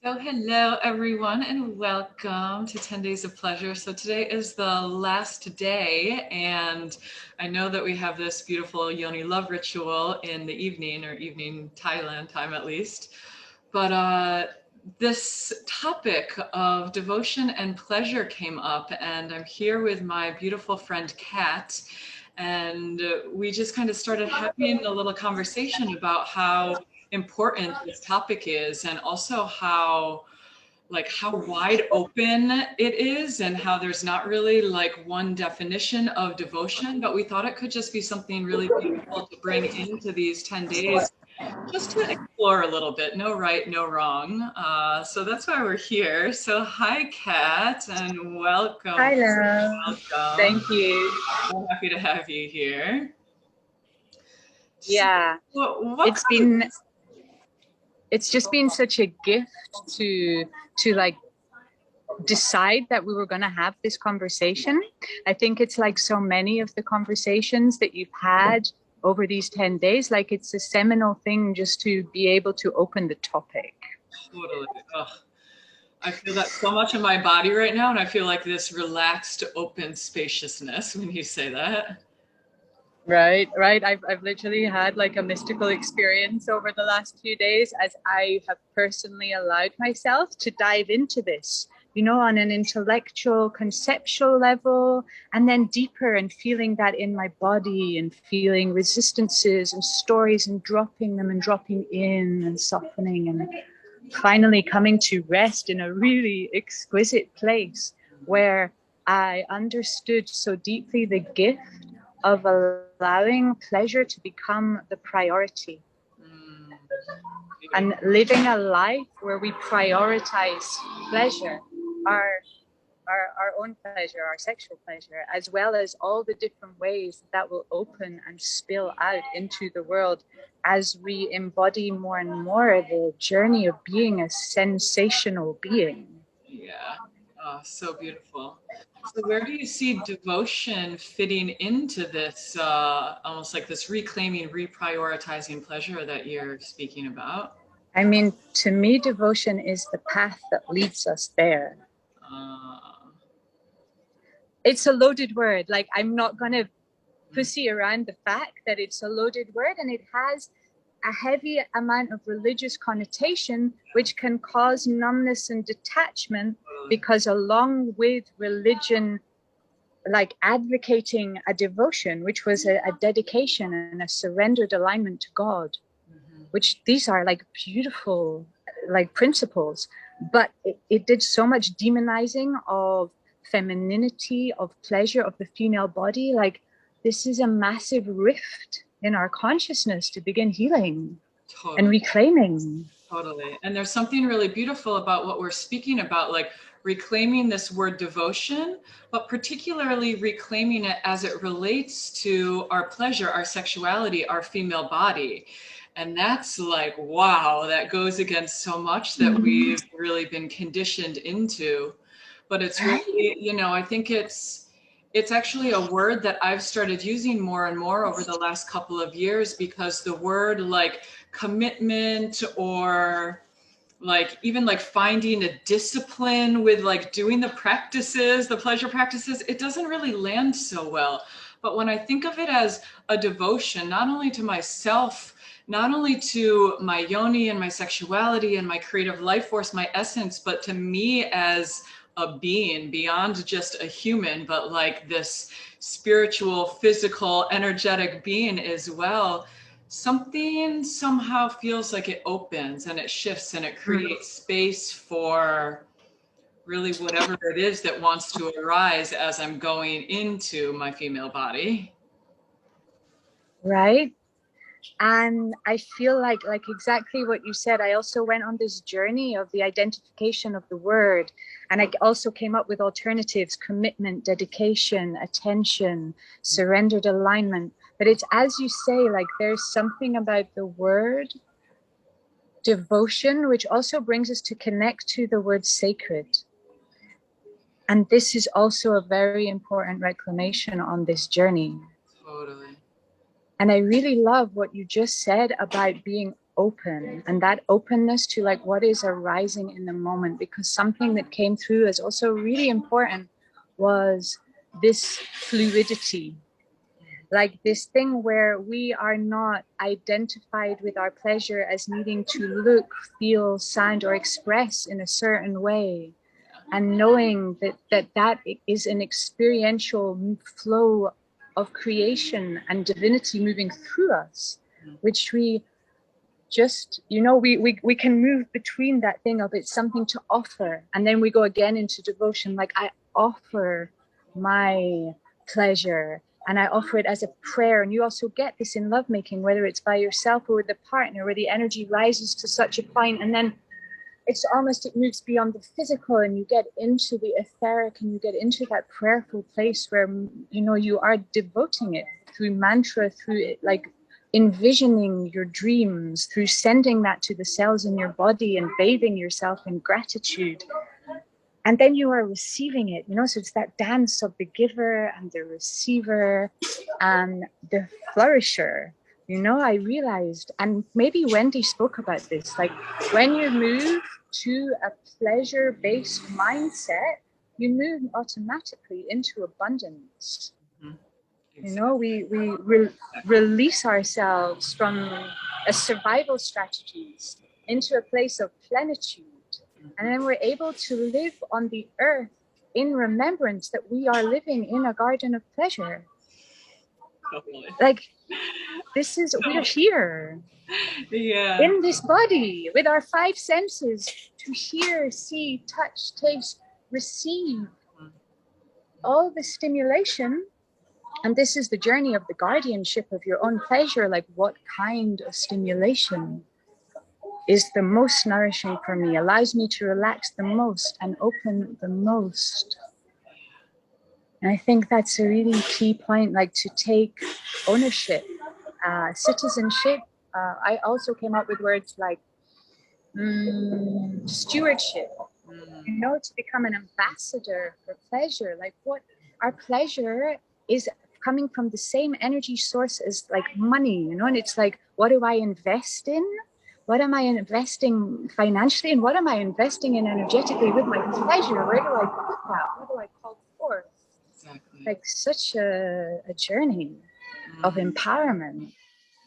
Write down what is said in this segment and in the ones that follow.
So hello everyone and welcome to 10 Days of Pleasure. So today is the last day and I know that we have this beautiful yoni love ritual in the evening or evening Thailand time at least. But this topic of devotion and pleasure came up and I'm here with my beautiful friend Kat and we just kind of started having a little conversation about how important this topic is and also how wide open it is and how there's not really like one definition of devotion, but we thought it could just be something really beautiful to bring into these 10 days just to explore a little bit. No right, no wrong. So that's why we're here. So hi Kat and welcome. Hi, love. Welcome. Thank you. So happy to have you here. Yeah, So, it's just been such a gift to like decide that we were going to have this conversation. I think it's like so many of the conversations that you've had over these 10 days, like it's a seminal thing just to be able to open the topic. Totally. Ugh. I feel that so much in my body right now, and I feel like this relaxed, open spaciousness when you say that. Right. I've literally had like a mystical experience over the last few days as I have personally allowed myself to dive into this, you know, on an intellectual, conceptual level, and then deeper and feeling that in my body and feeling resistances and stories and dropping them and dropping in and softening and finally coming to rest in a really exquisite place where I understood so deeply the gift of allowing pleasure to become the priority and living a life where we prioritize pleasure, our own pleasure, our sexual pleasure, as well as all the different ways that will open and spill out into the world as we embody more and more the journey of being a sensational being. Yeah. Oh, so beautiful. So where do you see devotion fitting into this, almost like this reclaiming, reprioritizing pleasure that you're speaking about? I mean, to me, devotion is the path that leads us there. It's a loaded word. Like, I'm not going to pussy around the fact that it's a loaded word and it has a heavy amount of religious connotation, which can cause numbness and detachment, because along with religion, like advocating a devotion, which was a dedication and a surrendered alignment to God, which these are like beautiful like principles, but it did so much demonizing of femininity, of pleasure, of the female body. Like, this is a massive rift in our consciousness to begin healing and reclaiming. Totally. And there's something really beautiful about what we're speaking about, like reclaiming this word devotion, but particularly reclaiming it as it relates to our pleasure, our sexuality, our female body. And that's like, wow, that goes against so much that we've really been conditioned into. But it's really, you know, I think it's actually a word that I've started using more and more over the last couple of years, because the word like commitment or like even like finding a discipline with like doing the practices, the pleasure practices, it doesn't really land so well. But when I think of it as a devotion, not only to myself, not only to my yoni and my sexuality and my creative life force, my essence, but to me as a being beyond just a human, but like this spiritual, physical, energetic being as well, something somehow feels like it opens and it shifts and it creates space for really whatever it is that wants to arise as I'm going into my female body. Right. And I feel like exactly what you said, I also went on this journey of the identification of the word. And I also came up with alternatives: commitment, dedication, attention, surrendered alignment. But it's, as you say, like there's something about the word devotion, which also brings us to connect to the word sacred. And this is also a very important reclamation on this journey. Totally. And I really love what you just said about being open, and that openness to like what is arising in the moment. Because something that came through as also really important was this fluidity, like this thing where we are not identified with our pleasure as needing to look, feel, sound, or express in a certain way, and knowing that is an experiential flow of creation and divinity moving through us, which we just, we can move between that thing of it's something to offer, and then we go again into devotion, like I offer my pleasure and I offer it as a prayer. And you also get this in lovemaking, whether it's by yourself or with a partner, where the energy rises to such a point, and then it's almost, it moves beyond the physical, and you get into the etheric, and you get into that prayerful place where, you are devoting it through mantra, through it, like envisioning your dreams, through sending that to the cells in your body and bathing yourself in gratitude. And then you are receiving it, so it's that dance of the giver and the receiver and the flourisher. I realized, and maybe Wendy spoke about this, like when you move to a pleasure-based mindset, you move automatically into abundance. We release ourselves from a survival strategies into a place of plenitude. And then we're able to live on the earth in remembrance that we are living in a garden of pleasure. Like, we're here. Yeah. In this body with our 5 senses to hear, see, touch, taste, receive all the stimulation. And this is the journey of the guardianship of your own pleasure. Like, what kind of stimulation is the most nourishing for me, allows me to relax the most and open the most? And I think that's a really key point, like to take ownership, citizenship. I also came up with words like stewardship, to become an ambassador for pleasure. Like, what our pleasure is coming from the same energy source as like money, and it's like, what do I invest in? What am I investing financially, and what am I investing in energetically with my pleasure? Where do I put that? What do I call forth? Exactly. Like such a journey of empowerment.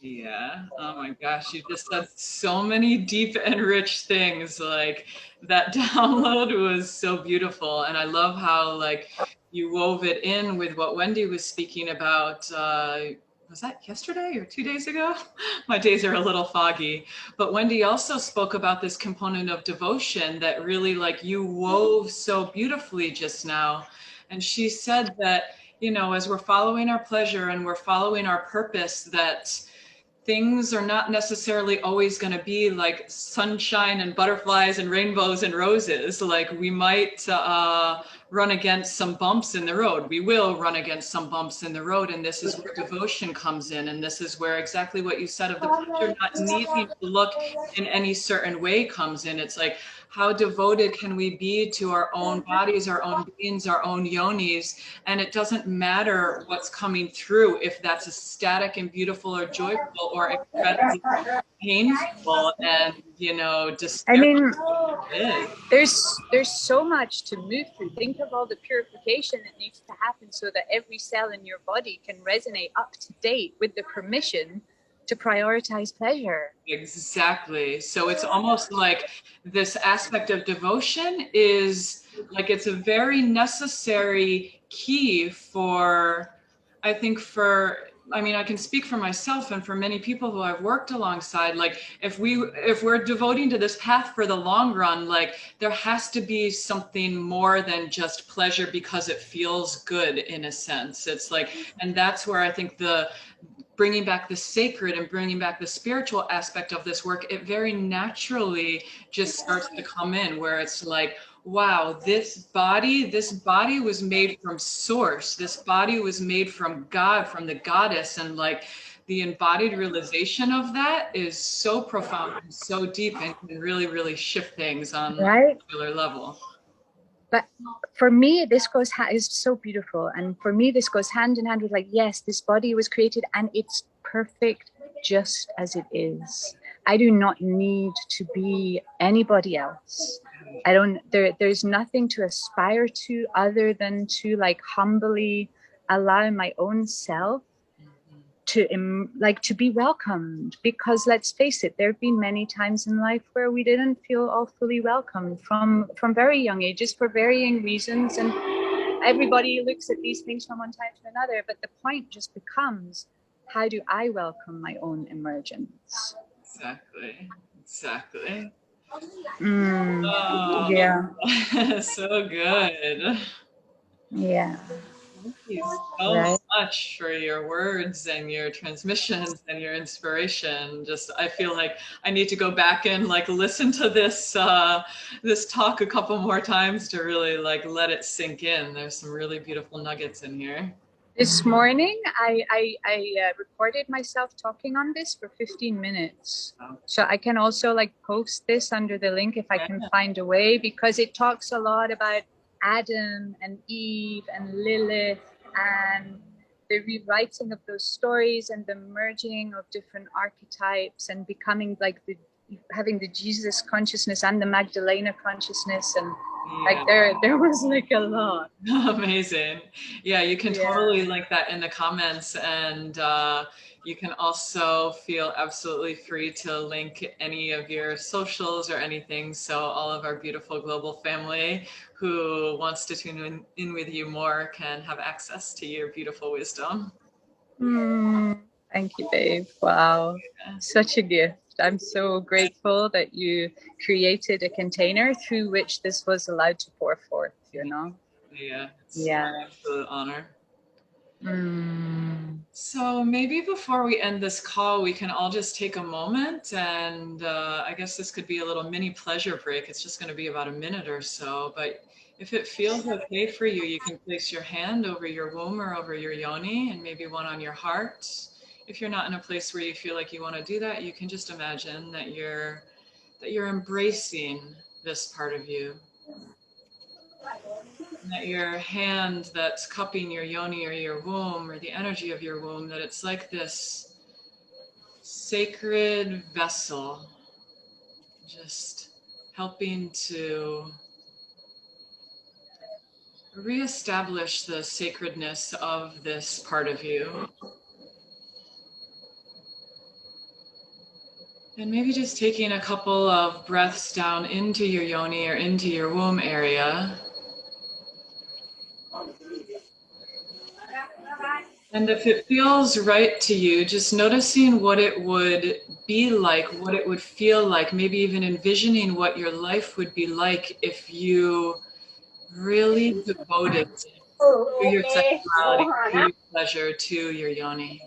Yeah. Oh my gosh. You just said so many deep and rich things. Like, that download was so beautiful. And I love how like you wove it in with what Wendy was speaking about. Was that yesterday or 2 days ago? My days are a little foggy. But Wendy also spoke about this component of devotion that really like you wove so beautifully just now. And she said that, as we're following our pleasure and we're following our purpose, that things are not necessarily always going to be like sunshine and butterflies and rainbows and roses. Like, we might run against some bumps in the road. We will run against some bumps in the road. And this is where devotion comes in. And this is where exactly what you said of the pleasure not needing to look in any certain way comes in. It's like, how devoted can we be to our own bodies, our own beings, our own yonis? And it doesn't matter what's coming through, if that's ecstatic and beautiful or joyful or incredibly painful and, there's so much to move through. Think of all the purification that needs to happen so that every cell in your body can resonate up to date with the permission to prioritize pleasure. Exactly. So it's almost like this aspect of devotion is like, it's a very necessary key for, I think I can speak for myself and for many people who I've worked alongside. Like, if we're devoting to this path for the long run, like, there has to be something more than just pleasure because it feels good, in a sense. It's like, and that's where I think bringing back the sacred and bringing back the spiritual aspect of this work, it very naturally just starts to come in, where it's like, wow, this body was made from source. This body was made from God, from the goddess. And like, the embodied realization of that is so profound and so deep, and can really, really shift things on a particular level. But for me, this is so beautiful. And for me, this goes hand in hand with like, yes, this body was created and it's perfect just as it is. I do not need to be anybody else. I don't, there's nothing to aspire to other than to like humbly allow my own self to to be welcomed, because let's face it, there have been many times in life where we didn't feel all fully welcomed from very young ages for varying reasons, and everybody looks at these things from one time to another, but the point just becomes, how do I welcome my own emergence? Exactly. Yeah. So good. Yeah. Thank you so much for your words and your transmissions and your inspiration. Just, I feel like I need to go back and like listen to this this talk a couple more times to really like let it sink in. There's some really beautiful nuggets in here. This morning, I recorded myself talking on this for 15 minutes. So I can also like post this under the link if I can find a way, because it talks a lot about Adam and Eve and Lilith and the rewriting of those stories and the merging of different archetypes and becoming like having the Jesus consciousness and the Magdalena consciousness, and like there was like a lot. Amazing. Yeah, you can totally link that in the comments, and you can also feel absolutely free to link any of your socials or anything, so all of our beautiful global family who wants to tune in with you more can have access to your beautiful wisdom. Thank you, babe. Wow, such a gift. I'm so grateful that you created a container through which this was allowed to pour forth, you know? It's an absolute honor. So maybe before we end this call, we can all just take a moment, and I guess this could be a little mini pleasure break. It's just going to be about a minute or so, but if it feels okay for you, you can place your hand over your womb or over your yoni, and maybe one on your heart. If you're not in a place where you feel like you want to do that, you can just imagine that you're embracing this part of you. And that your hand that's cupping your yoni or your womb or the energy of your womb, that it's like this sacred vessel, just helping to reestablish the sacredness of this part of you. And maybe just taking a couple of breaths down into your yoni or into your womb area. And if it feels right to you, just noticing what it would be like, what it would feel like, maybe even envisioning what your life would be like if you really devoted to your sexuality, to your pleasure, to your yoni.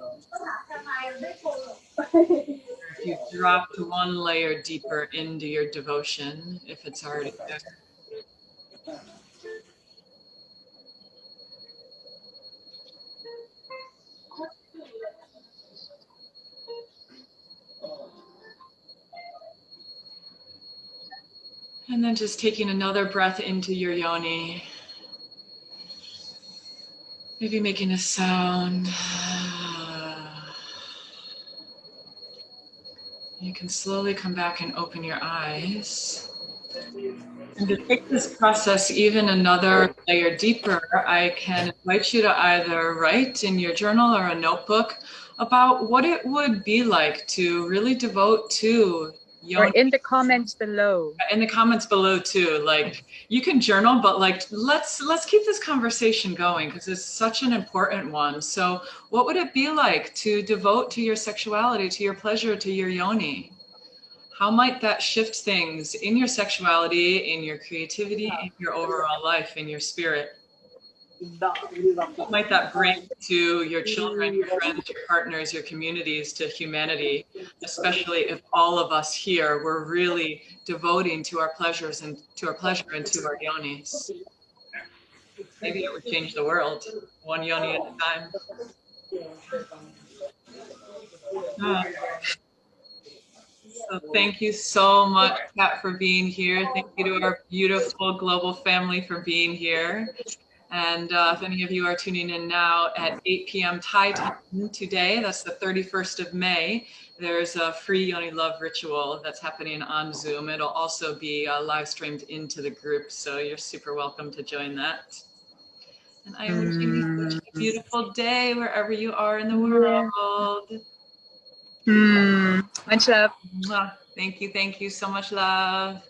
If you dropped one layer deeper into your devotion, if it's already there. And then just taking another breath into your yoni. Maybe making a sound. You can slowly come back and open your eyes. And to take this process even another layer deeper, I can invite you to either write in your journal or a notebook about what it would be like to really devote to yoni. Or in the comments below. In the comments below too, like you can journal, but like let's keep this conversation going because it's such an important one. So what would it be like to devote to your sexuality, to your pleasure, to your yoni? How might that shift things in your sexuality, in your creativity, in your overall life, in your spirit? What might that bring to your children, your friends, your partners, your communities, to humanity, especially if all of us here were really devoting to our pleasures and to our pleasure and to our yonis? Maybe it would change the world, one yoni at a time. So thank you so much, Kat, for being here. Thank you to our beautiful global family for being here. And if any of you are tuning in now at 8 p.m. Thai time today, that's the 31st of May, there's a free Yoni Love ritual that's happening on Zoom. It'll also be live streamed into the group, so you're super welcome to join that. And I am wishing you such a beautiful day wherever you are in the world. Much love. Thank you so much, love.